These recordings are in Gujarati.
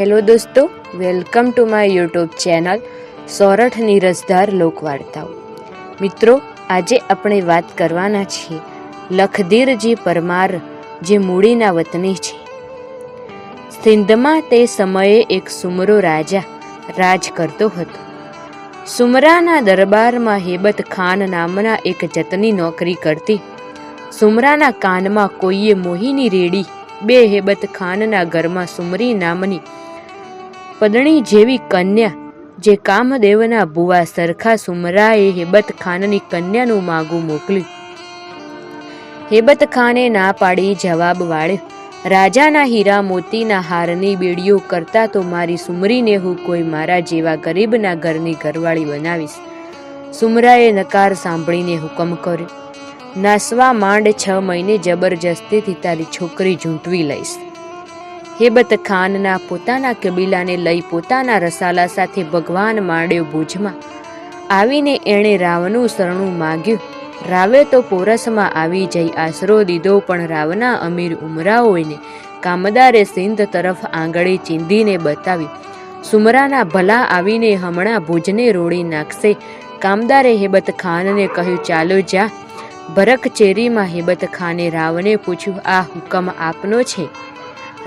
હેલો દોસ્તો, welcome to my YouTube channel સોરઠની રસધાર લોકવાર્તાઓ. મિત્રો, આજે આપણે વાત કરવાના છીએ લખધીરજી પરમાર, જે મૂળીના વતની છે. સિંધમાં તે સમયે એક સુમરો રાજા રાજ કરતો હતો. સુમરાના દરબારમાં હેબત ખાન નામના એક જતની નોકરી કરતી. સુમરાના કાનમાં કોઈએ મોહીની રેડી બે હેબત ખાનના ઘરમાં સુમરી નામની પદણી જેવી કન્યા, જે કામદેવના ભુવા સરખા સુમરાએ હેબત ખાનની કન્યાનું માગું મોકલ્યું. હેબત ખાને ના પાડી જવાબ વાળ્યો, રાજાના હીરા મોતીના હારની બેડીઓ કરતા તો મારી સુમરીને હું કોઈ મારા જેવા ગરીબના ઘરની ઘરવાળી બનાવીશ. સુમરાએ નકાર સાંભળીને હુકમ કર્યો, નાસવા માંડ, 6 મહિને જબરજસ્તીથી તારી છોકરી ઝૂંટવી લઈશ. હેબત ખાનના પોતાના કબીલાને લઈ પોતાના રસાલા સાથે ભગવાન માંડ્યો ભુજમાં. આવીને એણે રાવનું શરણું માગ્યું. રાવે તો પોરસમાં આવી જઈ આશરો દીધો, પણ રાવના અમીર ઉમરાઓને કામદારે સિંધ તરફ આંગળી ચીંધીને બતાવી, સુમરાના ભલા આવીને હમણાં ભુજને રોડી નાખશે. કામદારે હેબત ખાનને કહ્યું, ચાલો જા. ભરકચેરીમાં હેબત ખાને રાવને પૂછ્યું, આ હુકમ આપનો છે?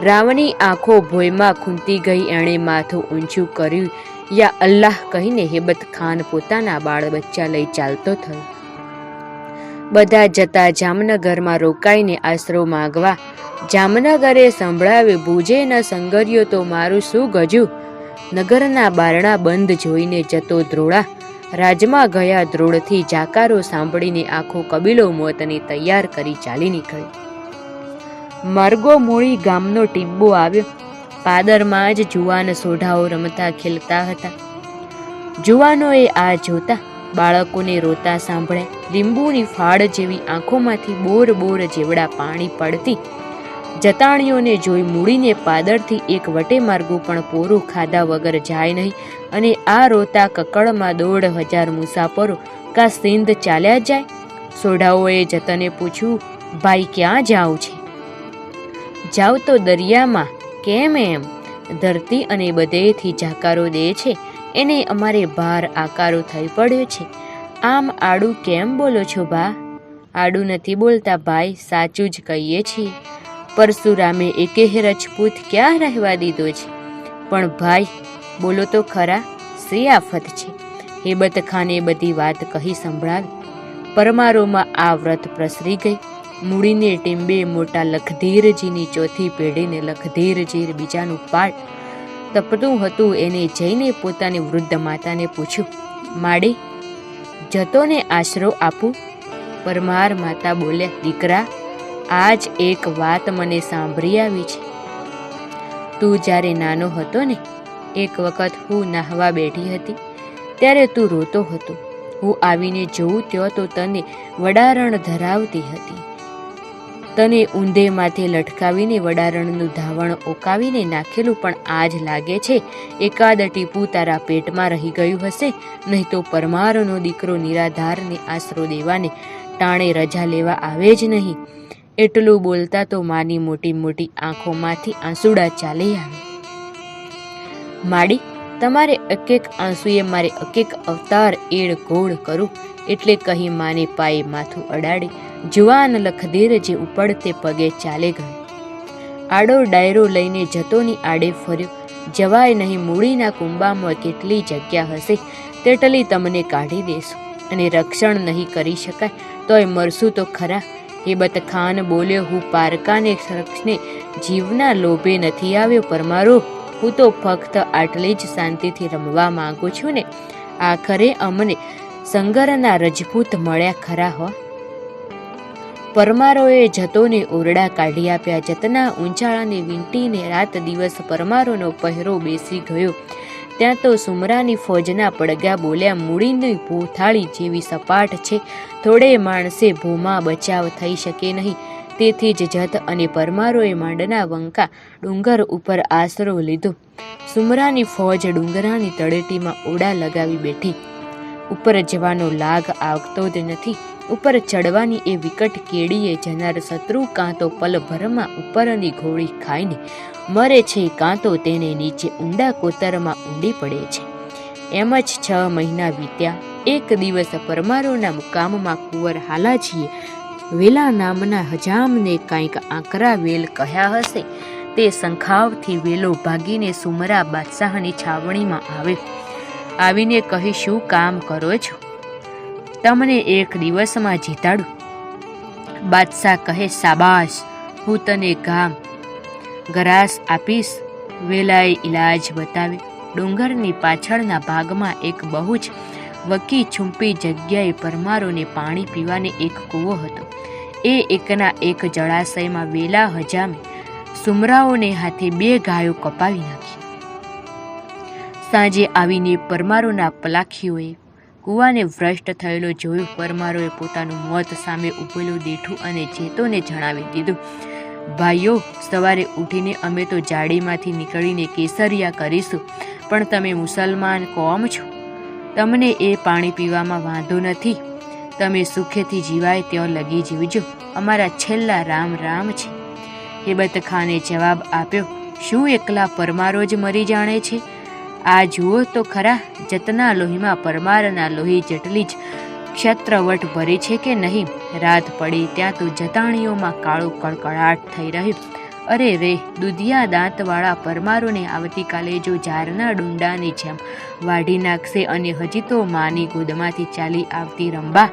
રાવની આંખો ભોયમાં ખૂંટી ગઈ. એણે માથું ઊંચું કર્યું. યા અલ્લાહ કહીને હેબત ખાન પોતાના બાળ બચ્ચા લઈ ચાલતો થયો. બધા જતા જામનગરમાં રોકાઈને આશરો માગવા. જામનગરે સંભળાવ્યું, ભુજે ન સંગર્યો તો મારું શું ગજું. નગરના બારણા બંધ જોઈને જતો દ્રોડા. રાજમાં ગયા દ્રોડથી જાકારો સાંભળીને આખો કબીલો મોતની તૈયાર કરી ચાલી નીકળ્યો. માર્ગો મોળી ગામનો ટીબ્બો આવ્યો. પાદરમાં જ જુવાન સોઢાઓ રમતા ખેલતા હતા. જુવાનોએ આ જોતા બાળકોને રોતા સાંભળ્યા. લીંબુની ફાળ જેવી આંખોમાંથી બોર બોર જેવડા પાણી પડતી. જતાણીઓને જોઈ મૂડીને પાદરથી એક વટે માર્ગું પણ પોરું ખાધા વગર જાય નહીં, અને આ રોતા કકળમાં 1,500 મુસાફરો કા સિંધ ચાલ્યા જાય. સોઢાઓએ જતને પૂછ્યું, ભાઈ ક્યાં જાવ છે? જાવ તો દરિયામાં. કેમ એમ? ધરતી અને બધેથી જાકારો દે છે, એને અમારે ભાર આકારો થઈ પડ્યો છે. આમ આડું કેમ બોલો છો બા? આડું નથી બોલતા ભાઈ, સાચું જ કહીએ છીએ. પરશુરામે એકેહ રજપૂત ક્યાં રહેવા દીધો છે? પણ ભાઈ બોલો તો ખરા, શી આફત છે? હેબત ખાને બધી વાત કહી સંભળાવી. પરમારોમાં આ વ્રત પ્રસરી ગઈ. મૂડીને ટીંબે મોટા લખધીરજીની ચોથી પેઢીને લખધીરજી બીજાનું પાટ તપતું હતું. એને જઈને પોતાની વૃદ્ધ માતાને પૂછ્યું, માડી, જતોને આશરો આપું? પરમાર માતા બોલ્યા, દીકરા, આજ એક વાત મને સાંભળી આવી છે. તું જ્યારે નાનો હતો ને, એક વખત હું નાહવા બેઠી હતી, ત્યારે તું રોતો હતો. હું આવીને જોઉં ત્યો તો તને વડારણ ધરાવતી હતી. તને ઊંધે માથે લટકાવીને વડારણનું ધાવણ ઓકાવીને નાખેલું, પણ આજ લાગે છે એકાદ ટીપું તારા પેટમાં રહી ગયું હશે, નહીં તો પરમારનો દીકરો નિરાધારને આશરો દેવાને ટાણે રજા લેવા આવે જ નહીં. એટલું બોલતા તો માની મોટી મોટી આંખોમાંથી આંસુડા ચાલી આવે. માડી, તમારે એક આંસુએ મારે એક અવતાર એડ ગોળ કરું, એટલે કહી માને પાયે માથું અડાડી જુવાન લખધીરજી ઉપડતે પગે ચાલે ગયો. આડો ડાયરો લઈને જતોની આડે ફર્યો. જવાય નહીં, મૂડીના કુંબામાં કેટલી જગ્યા હશે તેટલી તમને કાઢી દેશું, અને રક્ષણ નહીં કરી શકાય તોય મરશું તો ખરા. હેબત ખાન બોલ્યો, હું પારકાને શખ્સને જીવના લોભે નથી આવ્યો પરમારો. હું તો ફક્ત આટલી જ શાંતિથી રમવા માંગુ છું ને. આખરે અમને સંગરના રજપૂત મળ્યા ખરા હો. પરમારોએ જતોને ઓરડા કાઢી આપ્યા. જતના ઊંચાળાને વીંટીને રાત દિવસ પરમારોનો પહેરો બેસી ગયો. ત્યાં તો સુમરાની ફોજના પડઘા બોલ્યા, મૂડીની ભૂથાળી જેવી સપાટ છે, થોડે માણસે ભૂમાં બચાવ થઈ શકે નહીં. તેથી જ જત અને પરમારોએ માંડના વંકા ડુંગર ઉપર આશરો લીધો. સુમરાની ફોજ ડુંગરાની તળેટીમાં ઓરડા લગાવી બેઠી. ઉપર જવાનો લાગ આવતો જ નથી. ઉપર ચડવાની એ વિકટ કેડીએ જનાર શત્રુ કાં તો પલભરમાં ઉપરની ગોળી ખાઈને મરે છે, કાં તો તેને નીચે ઊંડા કોતરમાં ઊંડી પડે છે. એમ જ 6 મહિના વીત્યા. એક દિવસ પરમારોના મુકામમાં કુંવર હાલાજીએ વેલા નામના હજામને કાંઈક આકરા વેલ કહ્યા હશે તે સંખાવથી વેલો ભાગીને સુમરા બાદશાહની છાવણીમાં આવ્યો. આવીને કહી, શું કામ કરો છો? તમને એક દિવસમાં જીતાડું. બાદશાહ કહે, શાબાશ, હું તને ગરાસ આપીશ. વેલાએ ઇલાજ બતાવ્યો. ડુંગરની પાછળના ભાગમાં એક બહુ જ વકી છુંપી જગ્યાએ પરમારોને પાણી પીવાને એક કૂવો હતો. એ એકના એક જળાશયમાં વેલા હજામે સુમરાઓને હાથે 2 ગાયો કપાવી નાખી. સાંજે આવીને પરમારોના પલાખીઓએ કૂવાને ભ્રષ્ટ થયેલો જોયો. પરમારોએ પોતાનું મોત સામે ઊભેલું દેઠું અને જેતોને જણાવી દીધું, ભાઈઓ, સવારે ઉઠીને અમે તો જાડીમાંથી નીકળીને કેસરિયા કરીશું, પણ તમે મુસલમાન કોમ છો, તમને એ પાણી પીવામાં વાંધો નથી. તમે સુખેથી જીવાય ત્યાં લગી જીવજો. અમારા છેલ્લા રામ રામ છે. હેબત ખાને જવાબ આપ્યો, શું એકલા પરમારો જ મરી જાણે છે? આ જુઓ તો ખરા, જતના લોહીમાં પરમારના લોહી જેટલી જ ક્ષત્રવટ ભરી છે કે નહીં? રાત પડી ત્યાં તો જતાણીઓમાં કાળું કળકળાટ થઈ રહ્યું. અરે રે, દુધિયા દાંતવાળા પરમારોને આવતીકાલે જો ઝારના ડુંડાની જેમ વાઢી નાખશે અને હજી તો માની ગોદમાંથી ચાલી આવતી રંબા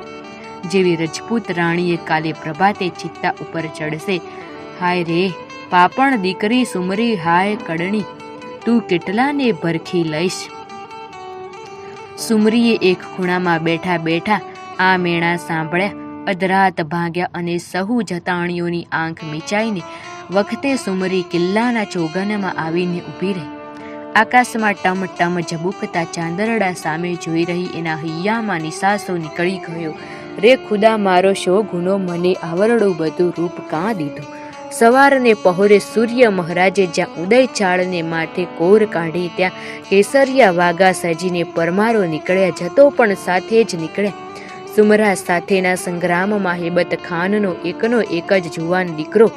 જેવી રજપૂત રાણીએ કાલે પ્રભાતે ચિત્તા ઉપર ચડશે. હાય રે પાપણ દીકરી સુમરી, હાય કડણી, તું કેટલાને ભરખી લઈશ. સુમરીએ એક ખૂણામાં બેઠા બેઠા આ મેણા સાંભળ્યા. અધરાત ભાગ્યા અને સહુ જતાણીઓની આંખ મીચાઈને વખતે સુમરી કિલ્લાના ચોગનમાં આવીને ઊભી રહી. આકાશમાં ટમ ટમ ઝબૂકતા ચાંદરડા સામે જોઈ રહી એના હૈયામાં નિસાસો નીકળી ગયો. રે ખુદા, મારો શો ગુનો મને આવરડું બધું રૂપ કાં દીધું? સવારને પહોરે સૂર્ય મહારાજે જ્યાં ઉદય ચાળને માથે કોર કાઢી ત્યાં કેસરિયા વાગા સજીને પરમારો નીકળ્યા. જતો પણ સાથે જ નીકળ્યા. સુમરા સાથેના સંગ્રામમાં હેબત ખાનનો એકનો એક જ જુવાન દીકરો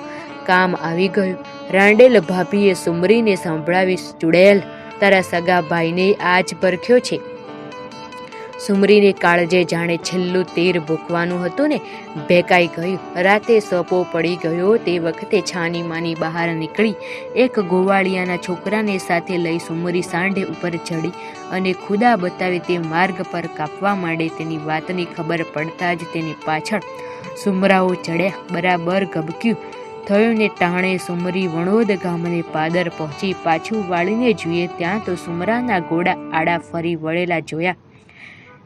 કામ આવી ગયો. રાંડેલ ભાભીએ સુમરીને સંભળાવી, ચુડેલ, તારા સગા ભાઈને આજ પરખ્યો છે. સુમરીને કાળજે જાણે છેલ્લું તીર ભૂકવાનું હતું ને, ભેકાઈ ગયું. રાતે સોપો પડી ગયો તે વખતે છાની માની બહાર નીકળી એક ગોવાળિયાના છોકરાને સાથે લઈ સુમરી સાંઢે ઉપર ચડી અને ખુદા બતાવે તે માર્ગ પર કાપવા માંડે. તેની વાતની ખબર પડતા જ તેની પાછળ સુમરાઓ ચડ્યા. બરાબર ગબક્યું થયું ને ટાણે સુમરી વણોદ ગામને પાદર પહોંચી. પાછું વાળીને જોઈએ ત્યાં તો સુમરાના ઘોડા આડા ફરી વળેલા જોયા.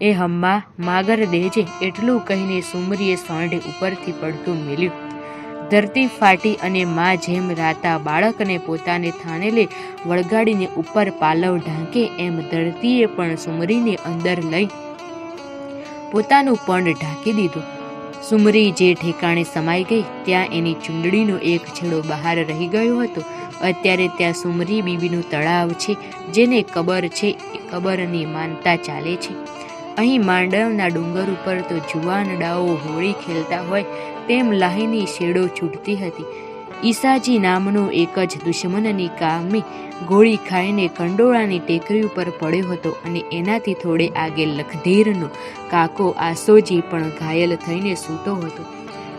એ હમ્મા, માગર દેજે, એટલું કહીને સુમરીએ સાંઢે ઉપરથી પડતું મેલ્યું. ધરતી ફાટી અને માં જેમ રાતા બાળકને પોતાને થાનેલે વળગાડીને ઉપર પાલવ ઢાંકે એમ ધરતીએ પણ સુમરીને અંદર લઈ પોતાનું પંડ ઢાંકી દીધું. સુમરી જે ઠેકાણે સમાઈ ગઈ ત્યાં એની ચૂંદડીનો એક છેડો બહાર રહી ગયો હતો. અત્યારે ત્યાં સુમરી બીબીનું તળાવ છે, જેને કબર છે એ કબરની માનતા ચાલે છે. અહીં માંડવના ડુંગર ઉપર તો જુવાનડાઓ હોળી ખેલતા હોય તેમ લાહીની શેડો છૂટતી હતી. ઈસાજી નામનો એક જ દુશ્મનની કામી ગોળી ખાઈને કંડોળાની ટેકરી ઉપર પડ્યો હતો અને એનાથી થોડે આગે લખધીરનો કાકો આસોજી પણ ઘાયલ થઈને સૂતો હતો.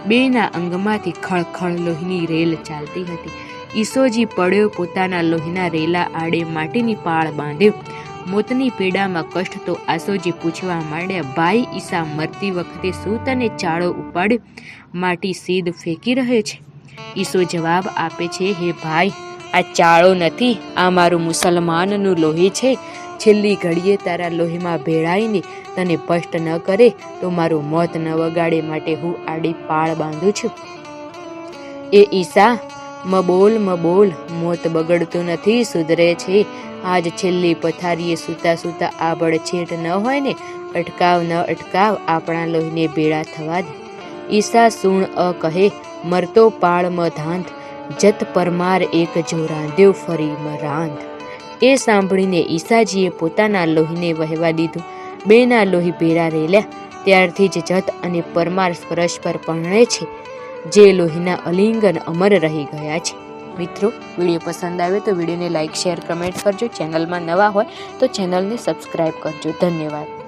બેના અંગમાંથી ખળખળ લોહીની રેલ ચાલતી હતી. ઈસોજી પડ્યો, પોતાના લોહીના રેલા આડે માટીની પાળ બાંધ્યો. મોતની પીડામાં કષ્ટ તો આસોજી પૂછવા માંડ્યા, ભાઈ ઈસા, મરતી વખતે શું તને ચાળો ઉપાડ્યો? માટી સીધ ફેંકી રહે છે. ઈસો જવાબ આપે છે, હે ભાઈ, આ ચાળો નથી, આ મારું મુસલમાનનું લોહી છે. છેલ્લી ઘડીએ તારા લોહીમાં ભેળાઈને તને ભસ્ટ ન કરે તો મારું મોત ન વગાડે માટે હું આડી પાળ બાંધું છું. એ ઈસા, મબોલ, મોત બગડતું નથી, સુધરે છે. આજ છેલ્લી પથારીએ સૂતા સૂતા આબળ છેટ ન હોય ને, અટકાવ ન અટકાવ, આપણા લોહીને ભેળા થવા દે. ઈસા સુણ કહે, મરતો પાળ ધાંધ, જત પરમાર એક જો રાંધ્યો ફરી રાંધ. એ સાંભળીને ઈસાજીએ પોતાના લોહીને વહેવા દીધું. બેના લોહી ભેળા રેલ્યા. ત્યારથી જ જત અને પરમાર પરસ્પર પરણે છે, જે લોહીના અલિંગન અમર રહી ગયા છે. મિત્રો, વિડીયો પસંદ આવે તો વિડીયોને લાઇક, શેર, કમેન્ટ કરજો. ચેનલમાં નવા હોય તો ચેનલને સબસ્ક્રાઈબ કરજો. ધન્યવાદ.